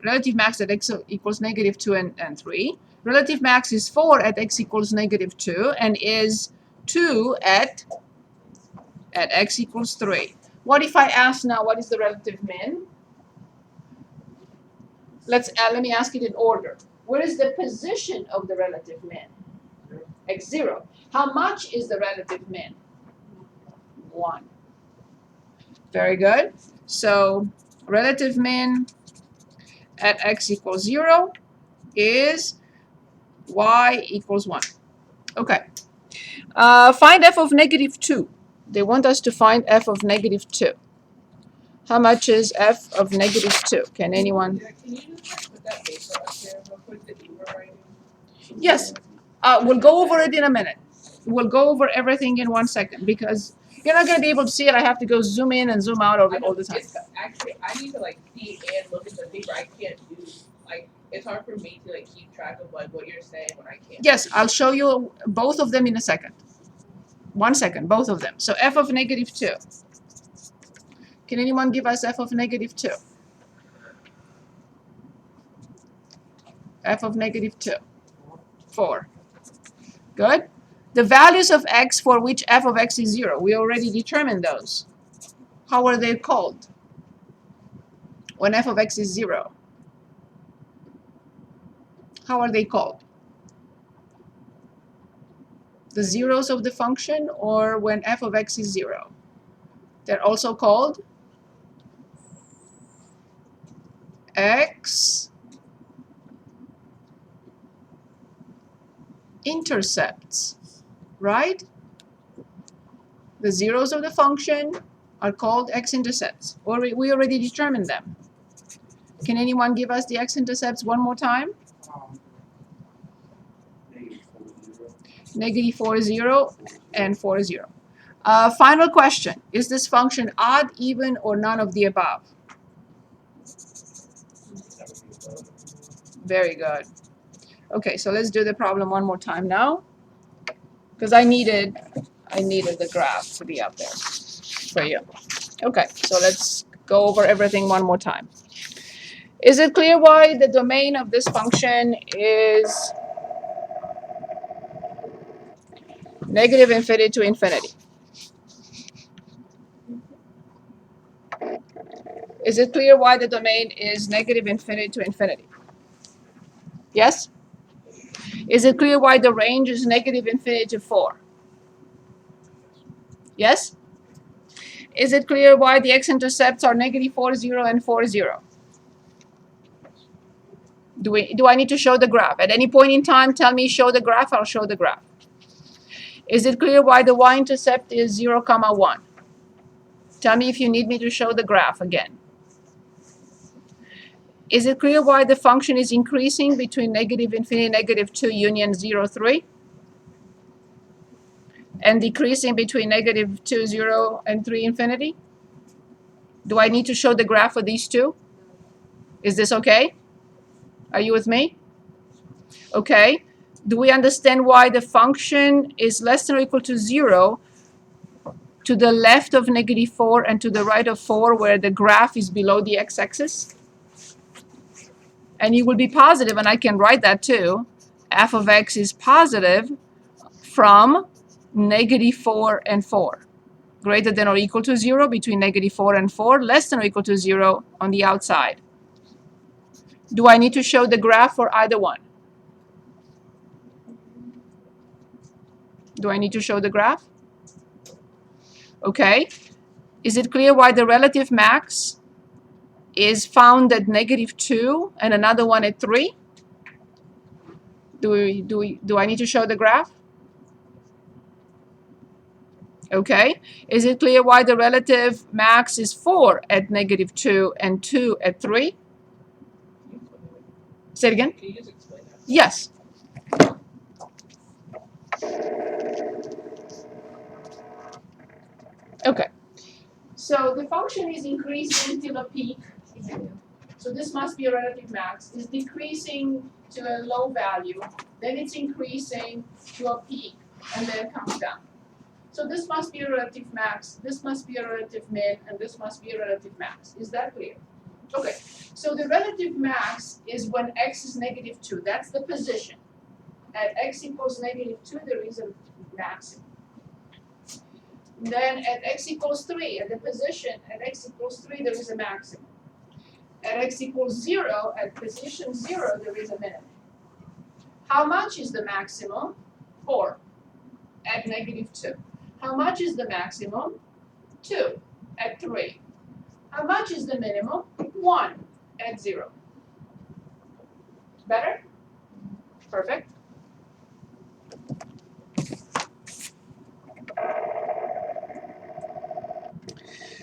relative max at x equals negative 2 and 3. Relative max is 4 at x equals negative 2 and is 2 at x equals 3. What if I ask now what is the relative min? Let me ask it in order. Where is the position of the relative min? X0. How much is the relative min? 1. Very good. So relative min at x equals 0 is y equals 1. Okay. Find f of negative 2. They want us to find f of negative 2. How much is f of negative 2? Can anyone? Yeah, can you just put that paper up there real quick that you were writing? Yes. We'll go over it in a minute. We'll go over everything in 1 second because you're not going to be able to see it. I have to go zoom in and zoom out all the time. Actually, I need to like see and look at the paper. I can't do it's hard for me to like keep track of like what you're saying when I can't. Yes, I'll show you both of them in a second. 1 second, both of them. So f of negative 2. Can anyone give us f of negative 2? F of negative 2. 4. Good. The values of x for which f of x is 0, we already determined those. How are they called when f of x is 0? How are they called? The zeros of the function, or when f of x is 0? They're also called x intercepts, right? The zeros of the function are called x-intercepts, or we already determined them. Can anyone give us the x-intercepts one more time? Negative 4, 0, and 4, 0. Final question. Is this function odd, even, or none of the above? Very good. Okay, so let's do the problem one more time now, because I needed the graph to be up there for you. Okay, so let's go over everything one more time. Is it clear why the domain of this function is negative infinity to infinity? Is it clear why the domain is negative infinity to infinity? Yes? Is it clear why the range is negative infinity to 4? Yes? Is it clear why the x-intercepts are negative 4, 0, and 4, 0? Do I need to show the graph? At any point in time, tell me show the graph, I'll show the graph. Is it clear why the y-intercept is 0, 1? Tell me if you need me to show the graph again. Is it clear why the function is increasing between negative infinity, negative 2 union 0, 3? And decreasing between negative 2, 0, and 3 infinity? Do I need to show the graph for these two? Is this okay? Are you with me? Okay. Do we understand why the function is less than or equal to 0 to the left of negative 4 and to the right of 4 where the graph is below the x-axis? And it will be positive, and I can write that too. F of x is positive from negative 4 and 4. Greater than or equal to 0 between negative 4 and 4, less than or equal to 0 on the outside. Do I need to show the graph for either one? Do I need to show the graph? Okay. Is it clear why the relative max is found at negative 2 and another one at 3? Do I need to show the graph? Okay. Is it clear why the relative max is 4 at negative 2 and 2 at 3? Say it again? Can you just explain that? Yes. Okay. So the function is increasing till a peak. So this must be a relative max. It's decreasing to a low value. Then it's increasing to a peak and then comes down. So this must be a relative max. This must be a relative min. And this must be a relative max. Is that clear? Okay, so the relative max is when x is -2. That's the position. At x equals -2, there is a maximum. Then at x equals 3, at the position at x equals 3, there is a maximum. At x equals 0, at position 0, there is a minimum. How much is the maximum? 4 at -2. How much is the maximum? 2 at 3. How much is the minimum? 1 at 0. Better? Perfect.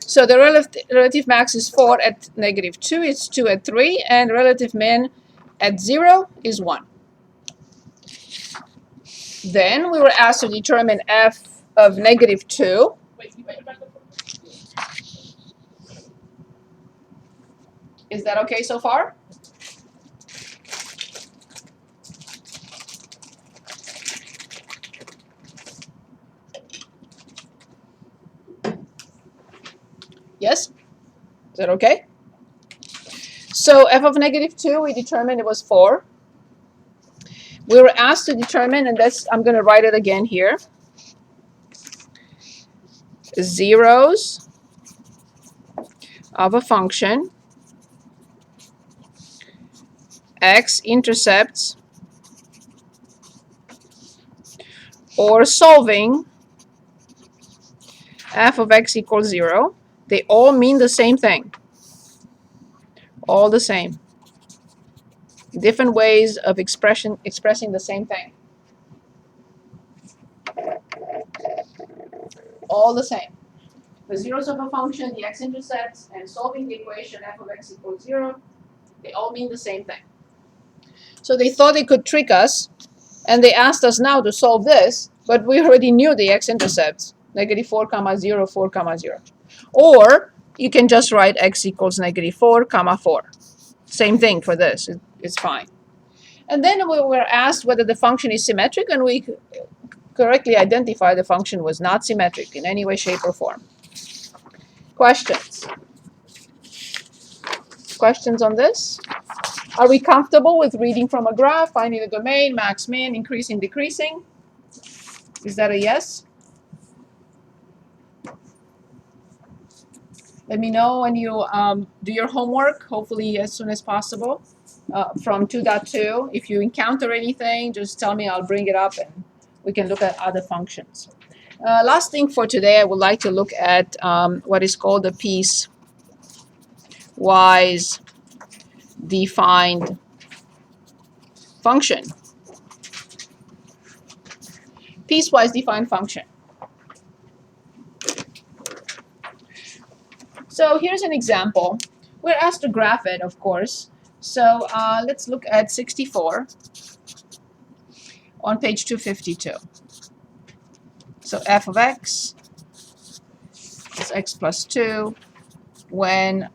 So the relative max is 4 at -2, it's 2 at 3, and relative min at 0 is 1. Then we were asked to determine f of -2. Is that okay so far? Yes? Is that okay? So f of -2, we determined it was 4. We were asked to determine, and that's, I'm going to write it again here, zeros of a function x intercepts or solving f of x equals 0. They all mean the same thing. All the same. Different ways of expressing the same thing. All the same. The zeros of a function, the x-intercepts, and solving the equation f of x equals 0, they all mean the same thing. So they thought they could trick us, and they asked us now to solve this, but we already knew the x-intercepts, -4, 0, 4, 0. Or you can just write x equals -4, 4. Same thing for this. It's fine. And then we were asked whether the function is symmetric, and we correctly identified the function was not symmetric in any way, shape, or form. Questions? Questions on this? Are we comfortable with reading from a graph, finding the domain, max, min, increasing, decreasing? Is that a yes? Let me know when you do your homework, hopefully as soon as possible, from 2.2. If you encounter anything, just tell me, I'll bring it up and we can look at other functions. Last thing for today, I would like to look at what is called a piecewise defined function. Piecewise defined function. So here's an example. We're asked to graph it, of course. So let's look at 64 on page 252. So f of x is x plus 2 when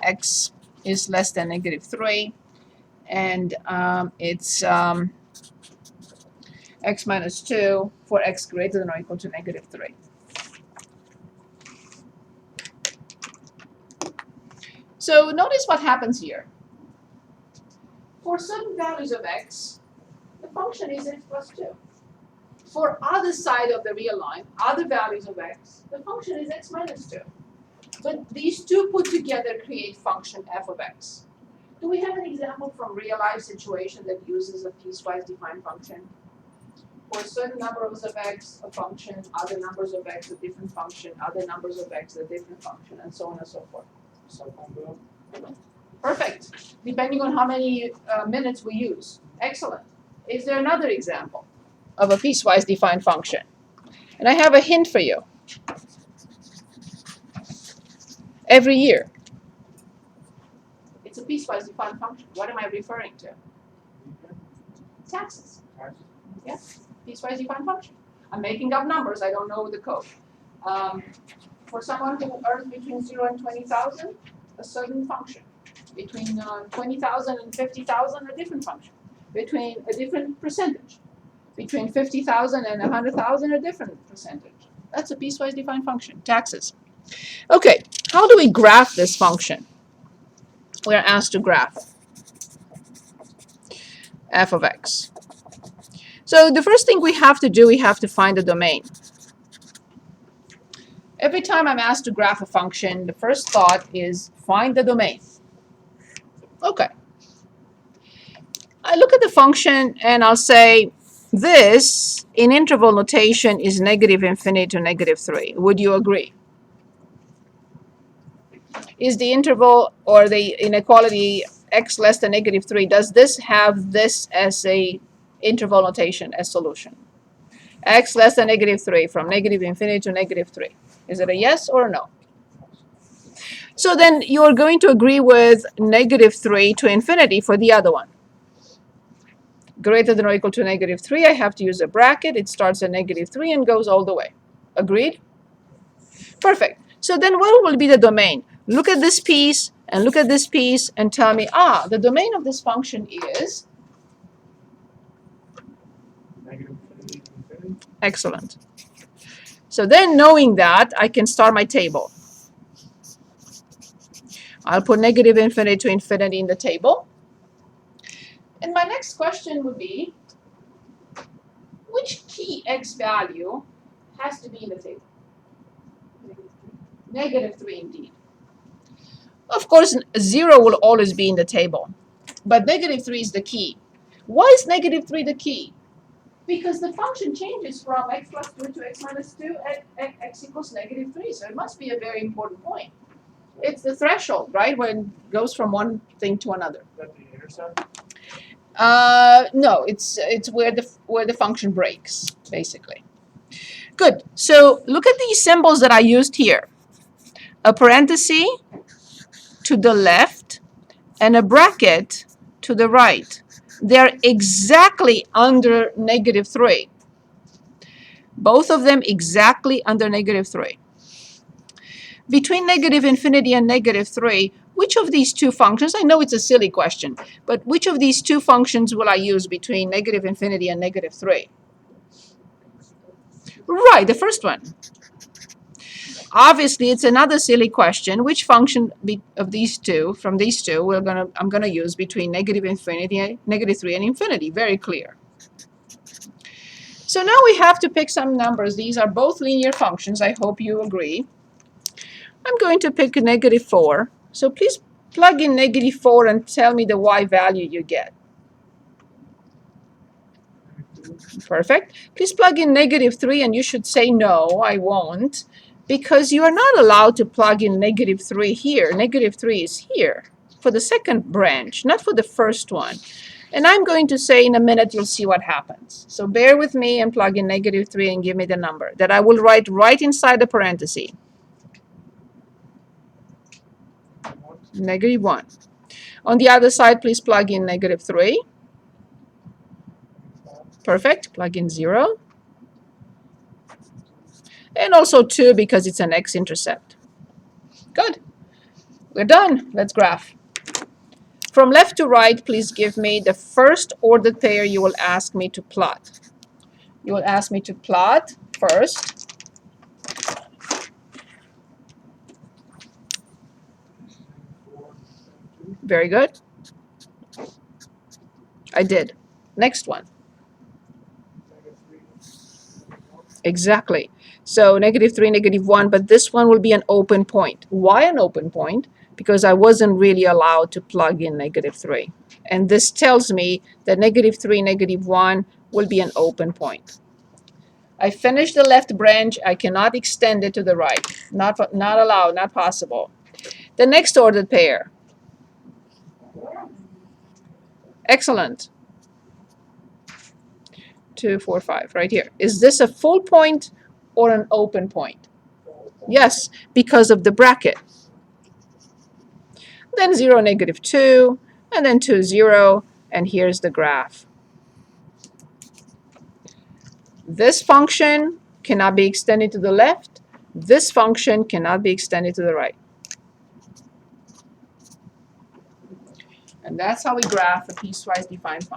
x is less than -3, and it's x minus 2 for x greater than or equal to -3. So notice what happens here. For certain values of x, the function is x plus 2. For other side of the real line, other values of x, the function is x minus 2. But these two put together create function f of x. Do we have an example from real life situation that uses a piecewise defined function? For certain numbers of x, a function, other numbers of x, a different function, other numbers of x, a different function, and so on and so forth. Perfect. Depending on how many minutes we use. Excellent. Is there another example of a piecewise defined function? And I have a hint for you. Every year. It's a piecewise defined function. What am I referring to? Taxes. Yeah, piecewise defined function. I'm making up numbers. I don't know the code. For someone who earns between 0 and 20,000, a certain function. Between 20,000 and 50,000, a different function. Between a different percentage. Between 50,000 and 100,000, a different percentage. That's a piecewise defined function. Taxes. Okay, how do we graph this function? we're asked to graph f of x. So the first thing we have to do, we have to find the domain. Every time I'm asked to graph a function, the first thought is find the domain. Okay. I look at the function and I'll say this in interval notation is negative infinity to negative 3. Would you agree? Is the interval or the inequality x less than negative 3, does this have this as a interval notation as solution? X less than negative 3 from negative infinity to negative 3. Is it a yes or a no? So then you're going to agree with negative 3 to infinity for the other one. Greater than or equal to negative 3, I have to use a bracket. It starts at negative 3 and goes all the way. Agreed? Perfect. So then what will be the domain? Look at this piece and look at this piece and tell me, the domain of this function is? Excellent. So then knowing that, I can start my table. I'll put negative infinity to infinity in the table. And my next question would be, which key x value has to be in the table? Negative 3 indeed. Of course, 0 will always be in the table, but negative 3 is the key. Why is negative 3 the key? Because the function changes from x plus 2 to x minus 2 at x equals negative 3, so it must be a very important point. It's the threshold, right, when it goes from one thing to another. Is that the intercept? No, it's where the function breaks, basically. Good. So look at these symbols that I used here. A parenthesis to the left and a bracket to the right. They're exactly under negative 3. Both of them exactly under negative 3. Between negative infinity and negative 3, which of these two functions, I know it's a silly question, but which of these two functions will I use between negative infinity and negative 3? Right, the first one. Obviously, it's another silly question. Which function of these two, from these two, I'm gonna use between negative infinity, negative 3 and infinity? Very clear. So now we have to pick some numbers. These are both linear functions. I hope you agree. I'm going to pick a negative 4. So please plug in negative 4 and tell me the y value you get. Perfect. Please plug in negative 3 and you should say no, I won't, because you are not allowed to plug in negative 3 here. Negative 3 is here for the second branch, not for the first one. And I'm going to say in a minute you'll see what happens. So bear with me and plug in negative 3 and give me the number that I will write right inside the parenthesis. Negative 1. On the other side, please plug in negative 3. Perfect. Plug in 0. And also 2 because it's an x-intercept. Good. We're done. Let's graph. From left to right, please give me the first ordered pair you will ask me to plot. You will ask me to plot first. Very good. I did. Next one. Exactly. So negative 3, negative 1, but this one will be an open point. Why an open point? Because I wasn't really allowed to plug in negative 3. And this tells me that negative 3, negative 1 will be an open point. I finished the left branch. I cannot extend it to the right. Not allowed, not possible. The next ordered pair. Excellent. 2, 4, 5, right here. Is this a full point or an open point? Yes, because of the bracket. Then 0, negative 2, and then 2, 0, and here's the graph. This function cannot be extended to the left. This function cannot be extended to the right. And that's how we graph a piecewise defined function.